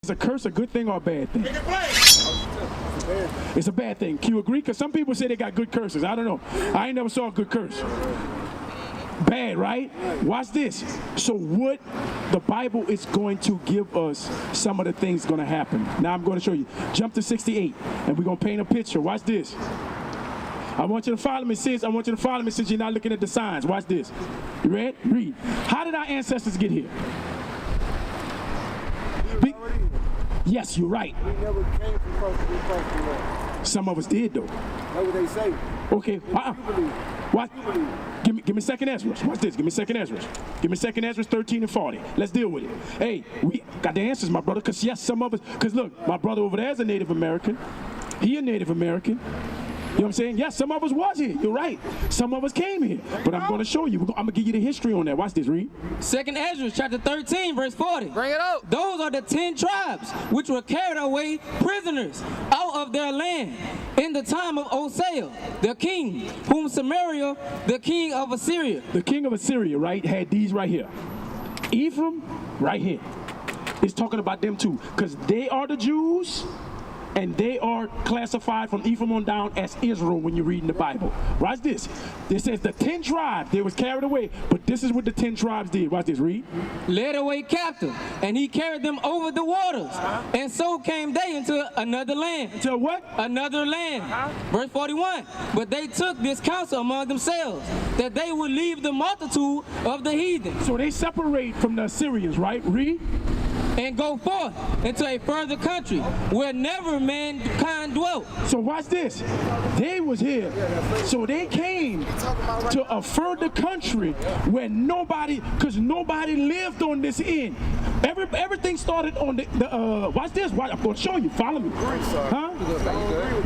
Is a curse a good thing or a bad thing? It's a bad thing. Can you agree? Because some people say they got good curses. I don't know. I ain't never saw a good curse. Bad, right? Watch this. So what the Bible is going to give us some of the things going to happen. Now I'm going to show you. Jump to 68 and we're going to paint a picture. Watch this. I want you to follow me since you're not looking at the signs. Watch this. You ready? Read. How did our ancestors get here? Yes, you're right. We never came from first. Some of us did, though. That's what they say. Okay. What? Give me second Ezra. Watch this. Give me second Ezra. Give me second Ezra 13 and 40. Let's deal with it. Hey, we got the answers, my brother. Because yes, some of us. Because look, my brother over there is a Native American. He a Native American. You know what I'm saying? Yes, some of us was here. You're right. Some of us came here. But I'm going to show you. I'm going to give you the history on that. Watch this, read. 2nd Ezra, chapter 13, verse 40. Bring it out. Those are the 10 tribes which were carried away prisoners out of their land in the time of Hosea, the king, whom Samaria, the king of Assyria. The king of Assyria, right, had these right here. Ephraim, right here. It's talking about them too. Because they are the Jews. And they are classified from Ephraim on down as Israel when you're reading the Bible. Watch this. It says the 10 tribes, they was carried away, but this is what the 10 tribes did. Watch this, read. Led away captive, and he carried them over the waters. And so came they into another land. Into what? Another land. Verse 41. But they took this counsel among themselves, that they would leave the multitude of the heathen. So they separate from the Assyrians, right? Read. And go forth into a further country where never mankind dwelt. So watch this. They was here. So they came to a further country where nobody, because nobody lived on this end. Everything started on the watch this. Watch, I'm going to show you. Follow me. Huh?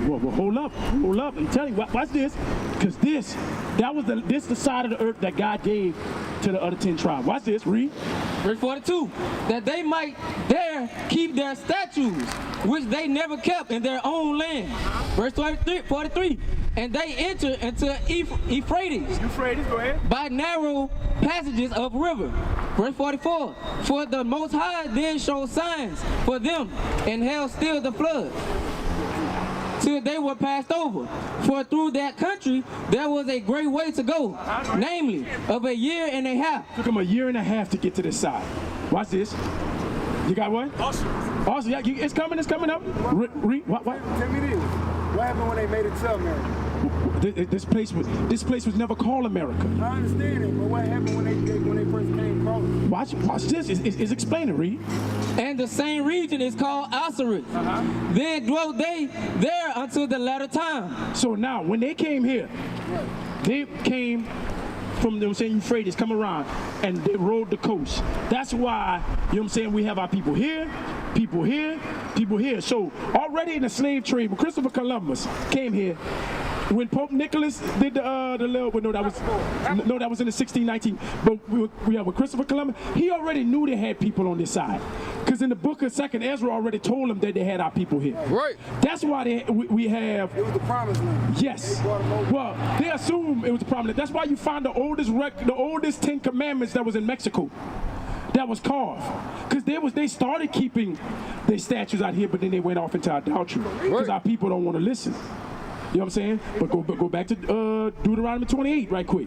Well, hold up. I'm telling you. Watch this. Because this the side of the earth that God gave to the other 10 tribes. Watch this. Read. Verse 42. That they might there keep their statues, which they never kept in their own land. Verse 43. And they enter into Euphrates. Go ahead. By narrow passages of river. Verse 44. For the Most High then showed signs for them, and held still the flood, till they were passed over. For through that country there was a great way to go, namely of a year and a half. Took them a year and a half to get to this side. Watch this. You got what? Awesome. Yeah, it's coming up. What? Tell me this. What happened when they made it to America? This place was never called America. I understand it, but what happened when they first came across? Watch this. It's explaining, read. And the same region is called Assyria. Then dwelt they there until the latter time. So now, when they came here, they came from the Euphrates, come around, and they rode the coast. That's why, you know what I'm saying, we have our people here, people here, people here. So already in the slave trade, when Christopher Columbus came here, when Pope Nicholas did the little, that was in the 1619. But with Christopher Columbus, he already knew they had people on this side, because in the book of 2nd Ezra already told them that they had our people here. Right. That's why we have. It was the promised land. Yes. Well, they assume it was the promised land. That's why you find the oldest 10 Commandments that was in Mexico. That was carved, because they started keeping their statues out here, but then they went off into idolatry because our people don't want to listen. You know what I'm saying? But go back to Deuteronomy 28 right quick.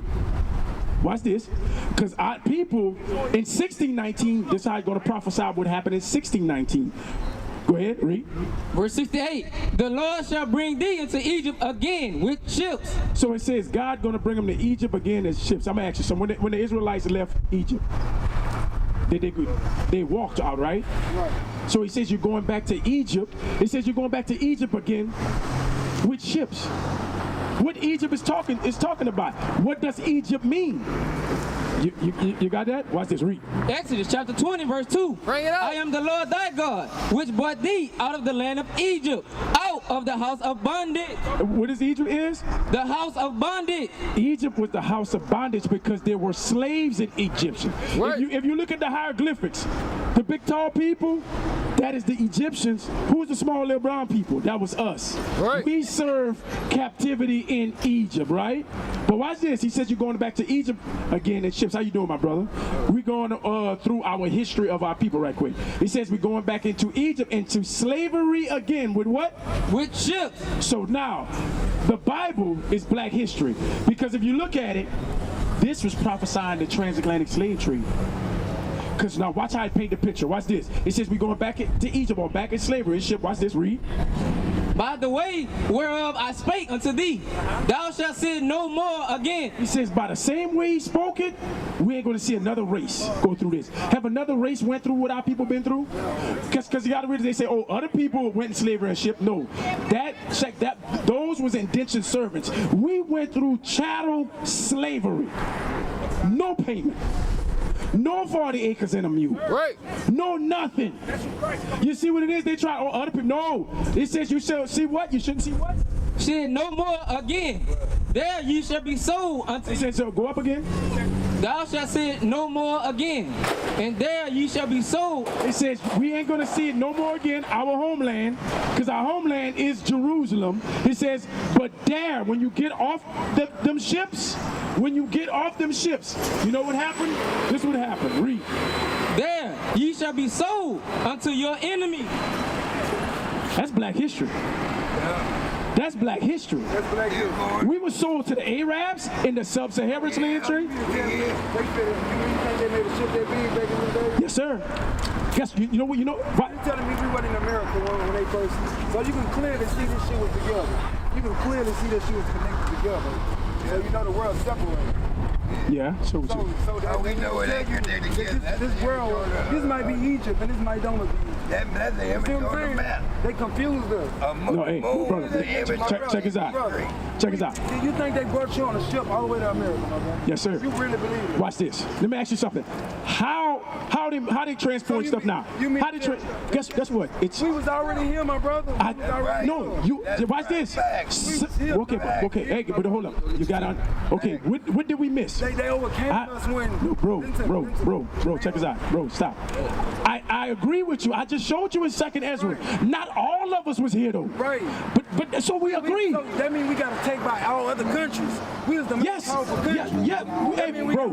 Watch this. Because our people in 1619, this is how I'm going to prophesy what happened in 1619. Go ahead, read. Verse 68. The Lord shall bring thee into Egypt again with ships. So it says God going to bring them to Egypt again as ships. I'm going to ask you something. When the Israelites left Egypt, they walked out, right? So he says you're going back to Egypt. It says you're going back to Egypt again with ships. What Egypt is talking about. What does Egypt mean? You got that? Watch this, read. Exodus chapter 20, verse 2. Bring it out. I am the Lord thy God, which brought thee out of the land of Egypt, out of the house of bondage. What is Egypt is? The house of bondage. Egypt was the house of bondage because there were slaves in Egypt. Right. If you look at the hieroglyphics, the big tall people, that is the Egyptians. Who's the small little brown people? That was us. Right. We serve captivity in Egypt, right? But watch this. He says you're going back to Egypt again in ships. How you doing, my brother? We're going through our history of our people right quick. He says we're going back into Egypt, into slavery again with what? With ships. So now, the Bible is black history. Because if you look at it, this was prophesying the transatlantic slave trade. Because now watch how I paint the picture. Watch this. It says we're going back to Egypt or back in slavery. Ship. Watch this. Read. By the way whereof I spake unto thee, thou shalt sin no more again. He says by the same way he spoke it, we ain't going to see another race go through this. Have another race went through what our people been through? Because you got to read it. They say, oh, other people went in slavery and ship. No. Those was indentured servants. We went through chattel slavery. No payment. No 40 acres and a mule. Right. No nothing. You see what it is? They try, oh, other people. No. It says you shall see what? You shouldn't see what? Sin no more again. There ye shall be sold unto. It says, so go up again. Thou shalt sin no more again. And there ye shall be sold. It says we ain't going to see it no more again, our homeland, because our homeland is Jerusalem. It says, but there, when you get off them ships, when you get off them ships, you know what happened? This would happen. Read. There ye shall be sold unto your enemy. That's black history. That's black history. That's black history. We were sold to the Arabs in the sub-Saharan slave trade. You think they made a ship that big back in the day? Yes, sir. Guess you know what you know. What? You telling me we went in America when they first? So you can clearly see this shit was together. You can clearly see that shit was connected together. So you know the world separated. Yeah. So we know it ain't together. This world, this might be Egypt and this might don't be Egypt. That's the image on the map. They confused us. No, hey, brother, check this out. Check this out. Do you think they brought you on a ship all the way to America, my brother? Yes, sir. You really believe it? Watch this. Let me ask you something. How they transport stuff now? How they guess what? It's we was already here, my brother. No, you watch this. Okay. Hey, but hold up. You got on. Okay, what did we miss? They overcame us when. No, bro. Check this out, bro. Stop. I agree with you. I just showed you in 2nd Ezra. Not all of us was here though. Right. But so we agree. So that means we got to take by all other countries. We was the most powerful country. Yeah. Hey, bro.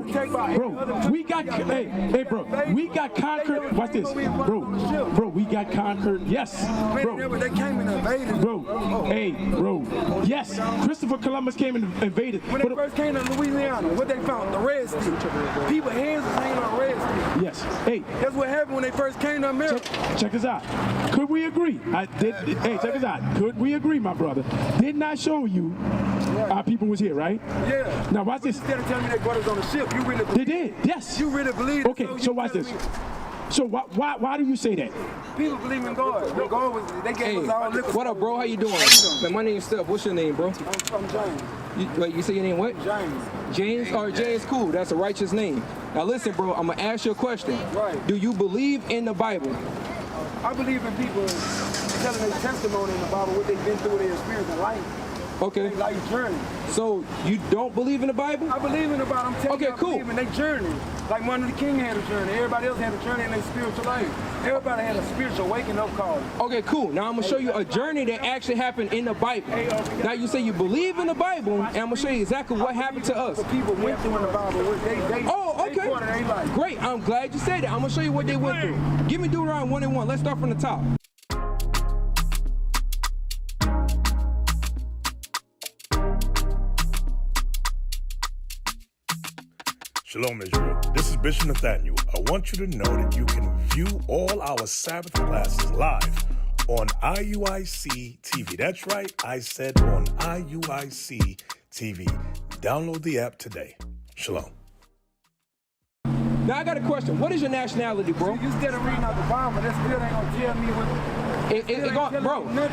We got. Hey, bro. We got conquered. Watch this, bro. We got conquered. Yes, bro. They came and invaded. Bro. Hey, bro. Yes. Christopher Columbus came and invaded. When they first came to Louisiana, what they found? The red stick. People's hands was hanging on red stick. Yes. Hey. That's what happened when they first came to America. Check this out. Could we agree? Hey, check this out. Could we agree, my brother? Didn't I show you our people was here, right? Yeah. Now watch this. Instead of telling me they brought us on the ship, you really believe They did. Yes. You really believe it. Okay, so watch this. So why do you say that? People believe in God. They gave us all liquor. What up, bro? How you doing? Man, my name's Steph. What's your name, bro? I'm James. You say your name what? James. James? All right, Jay is cool. That's a righteous name. Now listen, bro, I'm going to ask you a question. Right. Do you believe in the Bible? I believe in people telling their testimony in the Bible, what they've been through, their experience in life. Okay. Their life journey. So you don't believe in the Bible? I believe in the Bible. I'm telling you, I cool. believe in their journey. Like Martin Luther King had a journey. Everybody else had a journey in their spiritual life. Everybody had a spiritual waking up call. Okay, cool. Now I'm going to show you a journey that actually happened in the Bible. Now you say you believe in the Bible, and I'm going to show you exactly what happened to us. What people went through in the Bible. They part of their life. Great. I'm glad you said that. I'm going to show you what they went through. Give me Deuteronomy 1:1. Let's start from the top. Shalom, Israel. This is Bishop Nathaniel. I want you to know that you can view all our Sabbath classes live on IUIC TV. That's right, I said on IUIC TV. Download the app today. Shalom. Now I got a question. What is your nationality, bro? You instead of reading out the Bible, that still ain't gonna tell me what.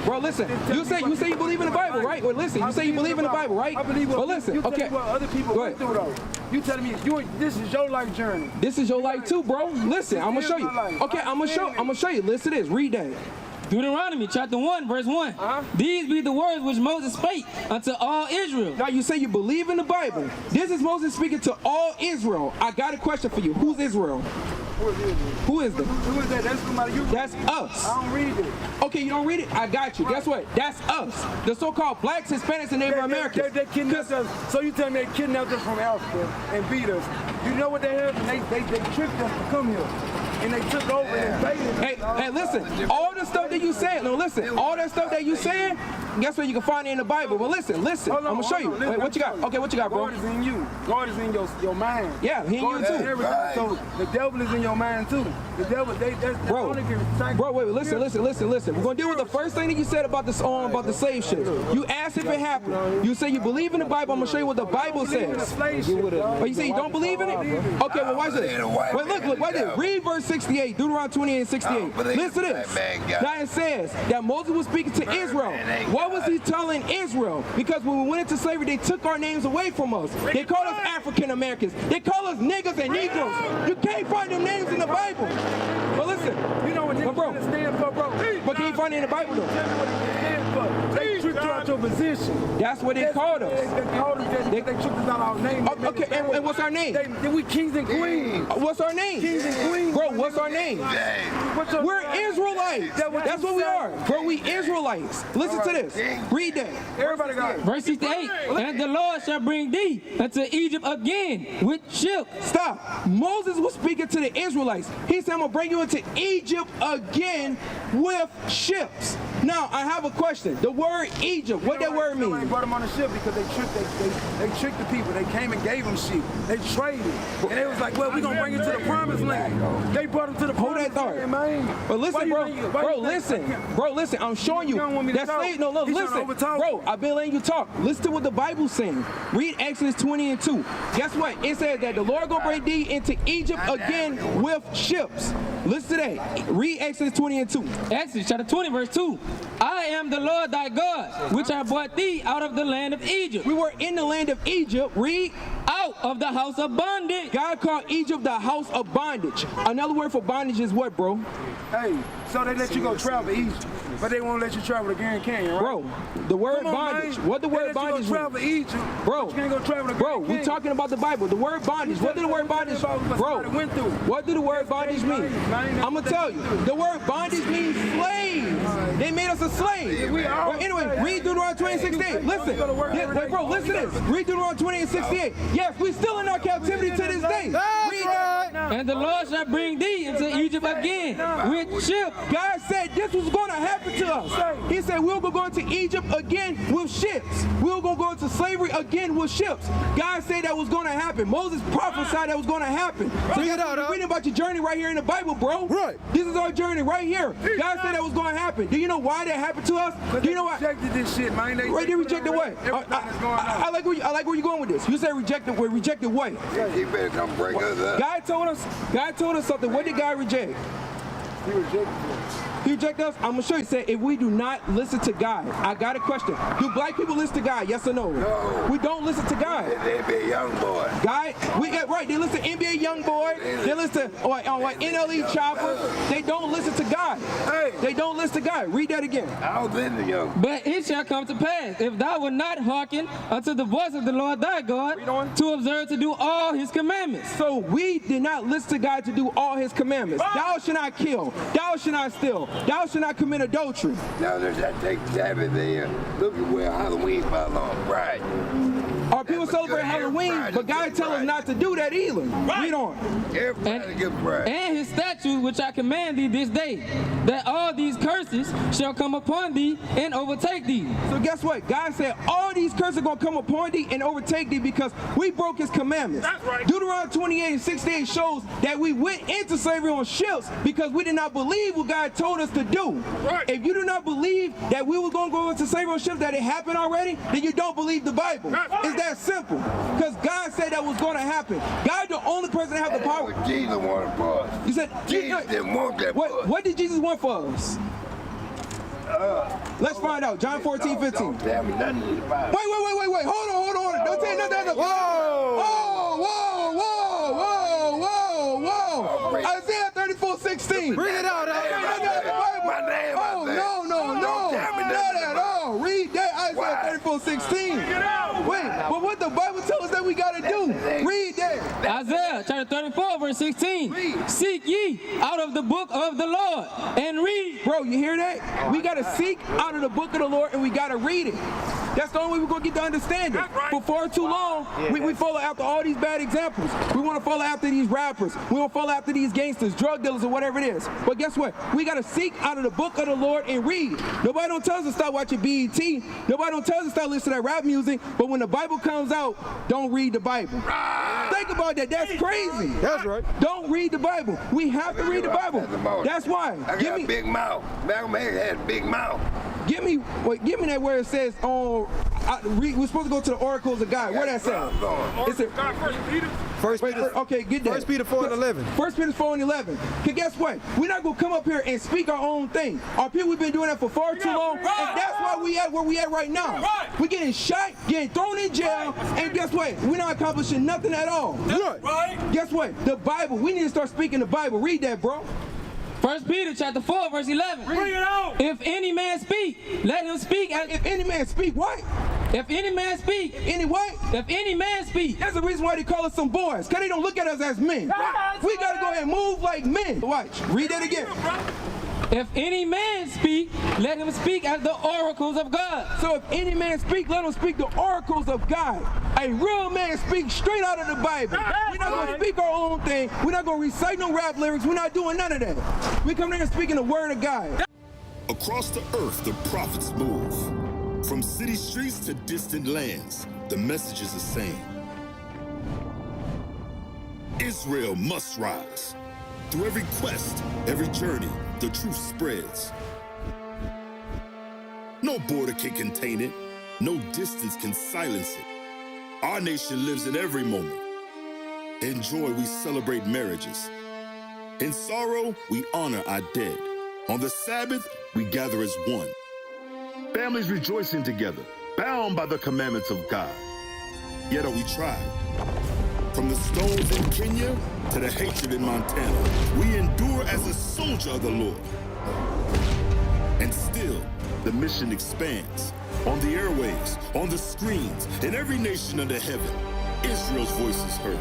Bro, listen. You say you believe in the Bible, right? Well, listen. You say you believe in the Bible, right? I believe what. Well, listen. You tell Okay. me what other people went through though. You telling me this is your life journey. This is your life too, bro. Listen, I'm gonna show you. Okay, I'm gonna show you. Listen to this. Read that. Deuteronomy chapter 1, verse 1. These be the words which Moses spake unto all Israel. Now you say you believe in the Bible. This is Moses speaking to all Israel. I got a question for you. Who's Israel? Who is them? Who is that? That's somebody you. That's us. I don't read it. Okay, you don't read it? I got you. Guess what? That's us. The so-called blacks, Hispanics, and Native Americans. They kidnapped us. So you tell me they kidnapped us from Africa and beat us. You know what they have? They tricked us to come here. And they took over and invaded. Hey, listen. All the stuff that you said, no, listen. All that stuff that you saying, guess what? You can find it in the Bible. But listen. I'm going to show you. Wait, what you got? Okay, what you got, bro? God is in you. God is in your mind. Yeah, he in you too. So the devil is in your mind too. The devil, that's Bro, wait, listen. We're gonna deal with the first thing that you said about the slave ship. You asked if it happened. You say you believe in the Bible. I'm gonna show you what the Bible says. Oh, you say you don't believe in it? Okay, well watch this. Wait, look, watch this. Read verse 68, Deuteronomy 28 and 68. Listen to this. Now it says that Moses was speaking to Israel. What was he telling Israel? Because when we went into slavery, they took our names away from us. They called us African Americans. They call us niggas and Negroes. You can't find them names in the Bible. But listen, you know what niggas stand for, bro? But can you find it in the Bible though? They tricked you out your position. That's what they called us. They called us. They tricked us out our name. Okay, and what's our name? We kings and queens. What's our name? Kings and queens. Bro, what's our name? We're Israelites. That's what we are. Bro, we Israelites. Listen to this. Read that. Everybody got it. Verse 68. And the Lord shall bring thee unto Egypt again with ships. Stop. Moses was speaking to the Israelites. He said, I'm going to bring you into Egypt again with ships. Now, I have a question. The word Egypt, what that word mean? They brought them on the ship because they tricked the people. They came and gave them sheep. They traded. And they was like, well, we're going to bring you to the promised land. They brought them to the promised land, man. But listen, bro, listen. I'm showing you. That's slave. No, listen. Bro, I've been letting you talk. Listen to what the Bible's saying. Read Exodus 20 and 2. Guess what? It says that the Lord going to bring thee into Egypt again with ships. Listen to that. Read Exodus 20 and 2. Exodus chapter 20, verse 2. I am the Lord thy God, which I brought thee out of the land of Egypt. We were in the land of Egypt. Read. Out of the house of bondage. God called Egypt the house of bondage. Another word for bondage is what, bro? Hey, so they let you go travel to Egypt, but they won't let you travel to Grand Canyon, right? Bro, the word bondage. What the word bondage mean? Travel to Egypt, bro, you can't go travel to Grand Canyon. We're talking about the Bible. The word bondage. What did the word bondage mean? Bro, what did the word bondage mean? I'm going to tell you. The word bondage means slaves. They made us a slave. Well, anyway, read Deuteronomy 20 and 68. Listen. Wait, bro, listen to this. Read Deuteronomy 20 and 68. Yes, we're still in our captivity to this day. And the Lord shall bring thee into Egypt again with ships. God said this was going to happen to us. He said we're going to go into Egypt again with ships. We're going to go into slavery again with ships. God said that was going to happen. Moses prophesied that was going to happen. So you're reading about your journey right here in the Bible, bro. Right. This is our journey right here. God said that was going to happen. Do you know why that happened to us? Do you know why? They rejected this shit, man. They rejected what? I like where you're going with this. You say rejected what? Rejected what? He better come break us up. God told us something. What did God reject? He rejected us. He rejected us? I'm going to show you. Say, if we do not listen to God, I got a question. Do black people listen to God? Yes or no? No. We don't listen to God. They be a young boy. God, we got right. They listen to NBA Youngboy. They listen to NLE Chopper. They don't listen to God. Hey. They don't listen to God. Read that again. I was in the young. But it shall come to pass, if thou wilt not hearken unto the voice of the Lord thy God, to observe to do all his commandments. So we did not listen to God to do all his commandments. Thou shalt not kill. Thou shalt not steal. Thou shalt not commit adultery. Now there's that take Sabbath there. Look at where Halloween fell on. Right. Our people celebrate Halloween, but God tells us not to do that either. Read on. Everybody get pride. And his statutes which I command thee this day, that all these curses shall come upon thee and overtake thee. So guess what? God said all these curses are going to come upon thee and overtake thee because we broke his commandments. That's right. Deuteronomy 28 and 68 shows that we went into slavery on ships because we did not believe what God told us to do. Right. If you do not believe that we were going to go into slavery on ships, that it happened already, then you don't believe the Bible. It's that simple. Because God said that was going to happen. God the only person that have the power. What Jesus wanted for us. You said Jesus didn't want that for us. What did Jesus want for us? Let's find out. John 14, 15. Don't tell me nothing in the Bible. Wait. Hold on. Don't tell you nothing. Whoa. Isaiah 34, 16. Bring it out. My name. 16. Wait, but what the Bible tells us that we got to do? Read that. Isaiah chapter 34, verse 16. Read. Seek ye out of the book of the Lord and read. Bro, you hear that? We got to seek out of the book of the Lord and we got to read it. That's the only way we're going to get to understand it. For far too long, we follow after all these bad examples. We want to follow after these rappers. We want to follow after these gangsters, drug dealers, or whatever it is. But guess what? We got to seek out of the book of the Lord and read. Nobody don't tell us to stop watching BET. Nobody don't tell us to stop listening to that rap music. But when the Bible comes out, don't read the Bible. Think about that. That's crazy. That's right. Don't read the Bible. We have to read the Bible. That's why. I got a big mouth. Malcolm X had a big mouth. Give me that where it says, we're supposed to go to the oracles of God. Where that says? It's First Peter. Okay, get that. 1 Peter 4:11. 1 Peter 4:11. Because guess what? We're not going to come up here and speak our own thing. Our people, we've been doing that for far too long. And that's why we at where we at right now. We're getting shot, getting thrown in jail, and guess what? We're not accomplishing nothing at all. Right. Guess what? The Bible. We need to start speaking the Bible. Read that, bro. 1 Peter chapter 4, verse 11. Bring it out. If any man speak, let him speak. If any man speak, what? If any man speak. Any what? If any man speak. That's the reason why they call us some boys, because they don't look at us as men. We got to go ahead and move like men. Watch. Read that again. If any man speak, let him speak as the oracles of God. So if any man speak, let him speak the oracles of God. A real man speaks straight out of the Bible. We're not going to speak our own thing. We're not going to recite no rap lyrics. We're not doing none of that. We come there and speaking the word of God. Across the earth, the prophets move. From city streets to distant lands, the message is the same. Israel must rise. Through every quest, every journey, the truth spreads. No border can contain it. No distance can silence it. Our nation lives in every moment. In joy, we celebrate marriages. In sorrow, we honor our dead. On the Sabbath, we gather as one. Families rejoicing together, bound by the commandments of God. Yet are we tried. From the stones in Kenya to the hatred in Montana, we endure as a soldier of the Lord. And still, the mission expands. On the airwaves, on the screens, in every nation under heaven, Israel's voice is heard.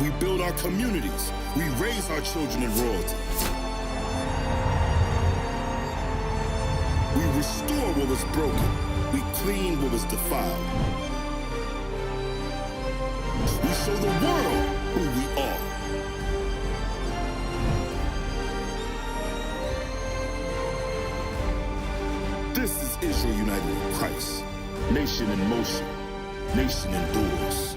We build our communities. We raise our children in royalty. We restore what was broken. We clean what was defiled. We show the world who we are. This is Israel united in Christ. Nation in motion. Nation endures.